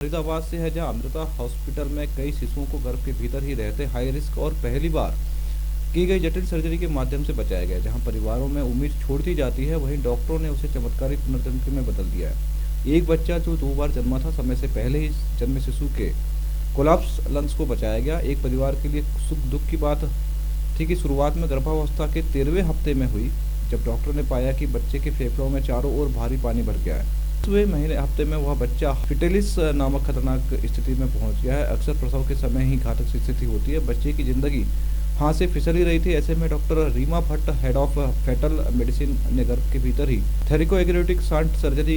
फरीदाबाद से है, जहां अमृता हॉस्पिटल में कई शिशुओं को गर्भ के भीतर ही रहते हाई रिस्क और पहली बार की गई जटिल सर्जरी के माध्यम से बचाया गया। जहां परिवारों में उम्मीद छोड़ती जाती है, वहीं डॉक्टरों ने उसे चमत्कारी पुनर्जन्म में बदल दिया है। एक बच्चा जो 2 बार जन्मा था, समय से पहले ही जन्मे शिशु के कोलैप्स लंग्स को बचाया गया। एक परिवार के लिए सुख दुख की बात थी कि शुरुआत में गर्भावस्था के 13वें हफ्ते में हुई, जब डॉक्टर ने पाया कि बच्चे के फेफड़ों में चारों ओर भारी पानी भर गया है। 10वें महीने हफ्ते में वह बच्चा फिटेलिस नामक खतरनाक स्थिति में पहुंच गया है। अक्सर प्रसव के समय ही घातक स्थिति होती है। बच्चे की जिंदगी हाथ से फिसल ही रही थी। ऐसे में doctor Reema Bhatt, head of fetal medicine, ने गर्भ के भीतर ही थेरिकोएग्रेटिक शांट सर्जरी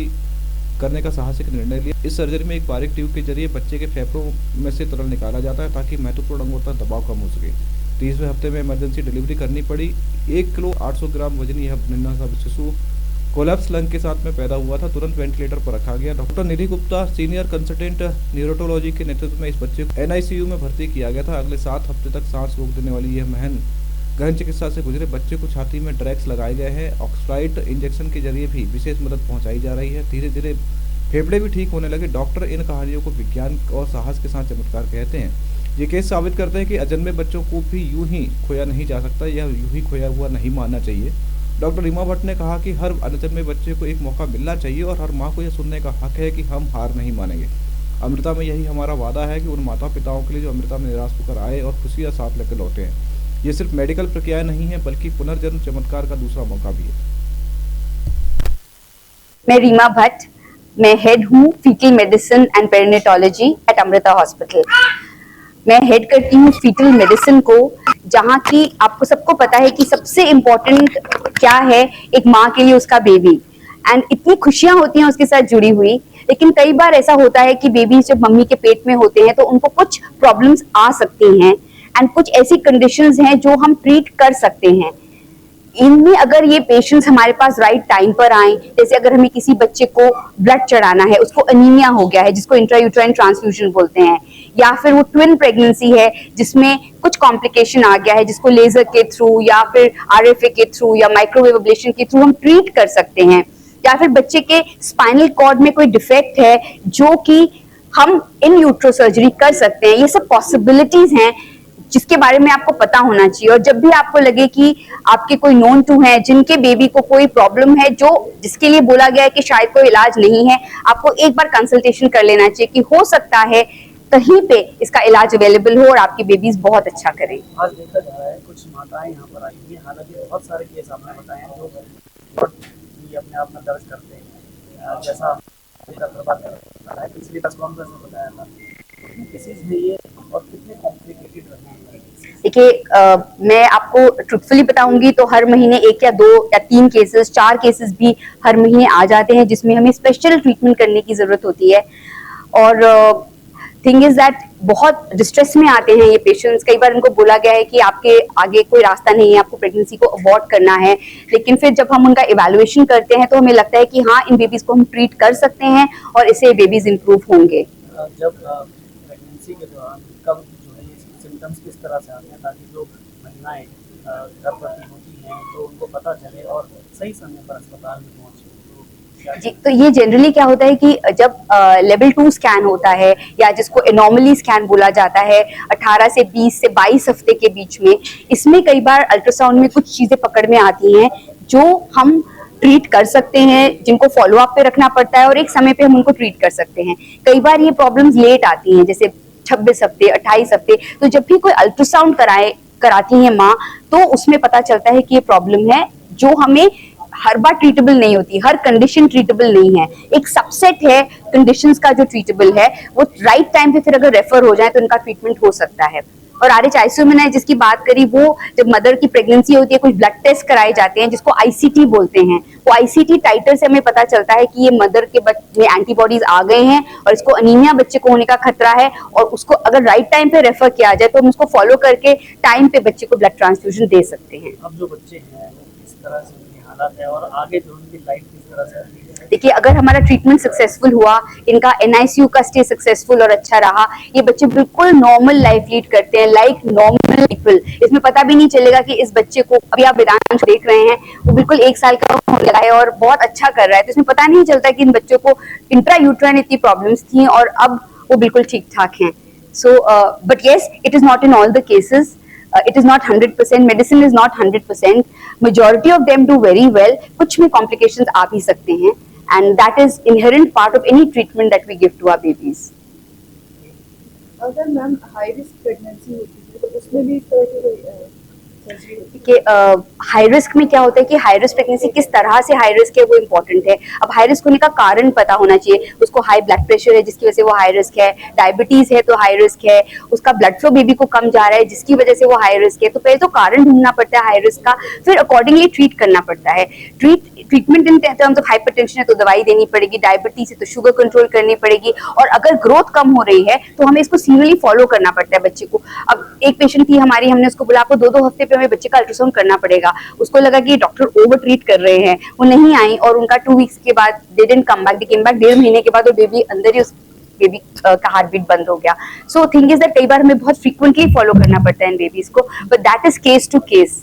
करने का साहसिक निर्णय लिया। इस सर्जरी में एक बारीक ट्यूब के जरिए बच्चे के फेफड़ों में से तरल निकाला जाता है, ताकि महत्वपूर्ण अंगों तक दबाव कम हो सके। 30वें हफ्ते में इमरजेंसी डिलीवरी करनी पड़ी। 1 किलो 800 ग्राम वजनी यह नन्हा सा शिशु कोलैप्स लंग के साथ में पैदा हुआ था। तुरंत वेंटिलेटर पर रखा गया। डॉक्टर निधि गुप्ता, सीनियर कंसल्टेंट न्यूरोटोलॉजी के नेतृत्व में इस बच्चे को NICU में भर्ती किया गया था। अगले 7 हफ्ते तक सांस रोक देने वाली यह गहन चिकित्सा से गुजरे बच्चे को छाती में ड्रैग्स लगाए गए हैं। ऑक्सफ्लाइट इंजेक्शन के जरिए भी विशेष मदद पहुंचाई जा रही है। धीरे धीरे फेफड़े भी ठीक होने लगे। डॉक्टर इन कहानियों को विज्ञान और साहस के साथ चमत्कार कहते हैं। ये केस साबित करते हैं कि अजन्मे बच्चों को भी यूं ही खोया नहीं जा सकता, यह यूं ही खोया हुआ नहीं मानना चाहिए। डॉक्टर रीमा भट्ट ने कहा कि हर अनजन्मे बच्चे को एक मौका मिलना चाहिए और हर माँ को यह सुनने का हक है कि हम हार नहीं मानेंगे। अमृता में यही हमारा वादा है कि उन माता पिताओं के लिए जो अमृता में निराश होकर आए और खुशियाँ साथ लेकर लौटे हैं। ये सिर्फ मेडिकल प्रक्रियाएं नहीं है, बल्कि पुनर्जन्म चमत्कार का दूसरा मौका भी है। मैं रीमा भट्ट, मैं हेड हूँ fetal medicine and perinatology at Amrita hospital. मैं हेड करती हूँ फीटल मेडिसिन को, जहाँ की आपको सबको पता है कि सबसे इम्पोर्टेंट क्या है एक माँ के लिए, उसका बेबी। एंड इतनी खुशियां होती हैं उसके साथ जुड़ी हुई, लेकिन कई बार ऐसा होता है कि बेबी जब मम्मी के पेट में होते हैं तो उनको कुछ प्रॉब्लम्स आ सकती हैं एंड कुछ ऐसी कंडीशंस हैं जो हम ट्रीट कर सकते हैं। इनमें अगर ये पेशेंट्स हमारे पास राइट टाइम पर आए, जैसे अगर हमें किसी बच्चे को ब्लड चढ़ाना है, उसको अनीमिया हो गया है जिसको इंट्रायूट्राइन ट्रांसफ्यूजन बोलते हैं, या फिर वो ट्विन प्रेगनेंसी है जिसमें कुछ कॉम्प्लिकेशन आ गया है, जिसको लेजर के थ्रू या फिर RFA के थ्रू या माइक्रोवेव एब्लेशन के थ्रू हम ट्रीट कर सकते हैं, या फिर बच्चे के स्पाइनल कॉर्ड में कोई डिफेक्ट है जो कि हम इन यूट्रो सर्जरी कर सकते हैं। ये सब पॉसिबिलिटीज हैं जिसके बारे में आपको पता होना चाहिए। और जब भी आपको लगे कि आपके कोई नोन टू है जिनके बेबी को कोई प्रॉब्लम है जो जिसके लिए बोला गया है कि शायद कोई इलाज नहीं है, आपको एक बार कंसल्टेशन कर लेना चाहिए कि हो सकता है कहीं पे इसका इलाज अवेलेबल हो और आपकी बेबीज बहुत अच्छा करें। आज देखा जा रहा है कुछ माताएं यहाँ पर आई हैं, हालांकि बहुत सारे केस आपने बताए हैं जो अपने आप में दर्ज करते हैं, जैसा पिछली कॉन्फ्रेंस में बताया था केसेस है ये, और कितने कॉम्प्लिकेटेड रहे हैं। देखिए, मैं आपको ट्रुथफुली बताऊंगी तो हर महीने 1 या 2 या 3 केसेस, 4 केसेस भी हर महीने आ जाते हैं जिसमें हमें स्पेशल ट्रीटमेंट करने की जरूरत होती है। और थिंग इज दैट बहुत डिस्ट्रेस में आते हैं ये पेशेंट्स। कई बार उनको बोला गया है कि आपके आगे कोई रास्ता नहीं है, आपको प्रेगनेंसी को अबॉर्ट करना है, लेकिन फिर जब हम उनका इवैल्यूएशन करते हैं तो हमें लगता है कि हाँ, इन बेबीज को हम ट्रीट कर सकते हैं और इससे बेबीज इंप्रूव होंगे। जब प्रेगनेंसी के दौरान कब जो है ये सिम्टम्स किस तरह से आते हैं, ताकि जो महिलाएं गर्भवती होती हैं तो उनको पता चले और सही समय पर अस्पताल में पहुंचे? जी, तो ये जनरली क्या होता है कि जब लेवल 2 स्कैन होता है या जिसको एनोमली स्कैन बोला जाता है 18 से 20 से 22 हफ्ते के बीच में, इसमें कई बार अल्ट्रासाउंड में कुछ चीजें पकड़ में आती हैं जो हम ट्रीट कर सकते हैं, जिनको फॉलो अप पे रखना पड़ता है और एक समय पे हम उनको ट्रीट कर सकते हैं। कई बार ये प्रॉब्लम्स लेट आती हैं, जैसे 26 हफ्ते 28 हफ्ते, तो जब भी कोई अल्ट्रासाउंड कराती है माँ, तो उसमें पता चलता है कि ये प्रॉब्लम है जो हमें हर बार ट्रीटेबल नहीं होती, हर कंडीशन ट्रीटेबल नहीं है। एक सबसेट है कंडीशंस का जो ट्रीटेबल है, वो राइट टाइम पे फिर अगर रेफर हो जाए तो इनका ट्रीटमेंट हो सकता है। और RHICU में जिसकी बात करी, वो जब मदर की प्रेगनेंसी होती है कुछ ब्लड टेस्ट कराए जाते हैं जिसको ICT बोलते हैं। वो ICT टाइटर से हमें पता चलता है कि ये मदर के में एंटीबॉडीज आ गए हैं और इसको अनीमिया बच्चे को होने का खतरा है, और उसको अगर राइट टाइम पे रेफर किया जाए तो हम उसको फॉलो करके टाइम पे बच्चे को ब्लड ट्रांसफ्यूजन दे सकते हैं। अब जो बच्चे हैं वो किस तरह से उनकी हालत है और आगे जो उनकी लाइफ किस तरह से है? देखिए, अगर हमारा ट्रीटमेंट सक्सेसफुल हुआ, इनका NICU का स्टे सक्सेसफुल और अच्छा रहा, ये बच्चे बिल्कुल नॉर्मल लाइफ लीड करते हैं, लाइक नॉर्मल पीपल। इसमें पता भी नहीं चलेगा कि इस बच्चे को, अभी आप वेदांश देख रहे हैं, वो बिल्कुल 1 साल का होने लगा है और बहुत अच्छा कर रहा है, तो इसमें पता नहीं चलता कि इन बच्चों को इंट्रायूट्राइन इतनी प्रॉब्लम्स थी और अब वो बिल्कुल ठीक ठाक हैं. So, but yes, it is not in all the cases. It is not 100%. Medicine is not 100%. Majority of them do very well. कुछ में complications आ भी सकते हैं, and that is inherent part of any treatment that we give to our babies. अगर ma'am high risk pregnancy होती है तो उसमें भी इस तरह की कोई सर्जरी होती कि हाई रिस्क में क्या होता है कि हाई रिस्क प्रेगनेंसी किस तरह से हाई रिस्क है वो इम्पोर्टेंट है. अब हाई रिस्क होने का कारण पता होना चाहिए. उसको हाई ब्लड प्रेशर है जिसकी वजह से वो हाई रिस्क है, डायबिटीज है तो हाई रिस्क है, उसका ब्लड फ्लो बेबी को कम जा रहा है जिसकी वजह से वो हाई रिस्क है. तो पहले तो कारण ढूंढना पड़ता है हाई रिस्क का, फिर अकॉर्डिंगली ट्रीट करना पड़ता है. Treatment in terms of hypertension है तो दवाई देनी पड़ेगी, डायबिटीज है तो शुगर कंट्रोल करनी पड़ेगी, और अगर ग्रोथ कम हो रही है तो हमें इसको सीरियसली फॉलो करना पड़ता है बच्चे को. अब एक पेशेंट थी हमारी, हमने उसको बोला आपको 2-2 हफ्ते पे हमें बच्चे का अल्ट्रासाउंड करना पड़ेगा. उसको लगा कि डॉक्टर ओवर ट्रीट कर रहे हैं, वो नहीं आई और उनका 2 वीक्स के बाद they didn't come back, they came back 1.5 महीने के बाद, और बेबी अंदर ही उस बेबी का हार्ट बीट बंद हो गया. सो थिंग इज दैट कई बार हमें बहुत फ्रीक्वेंटली फॉलो करना पड़ता है इन बेबीज को, but that is case to case.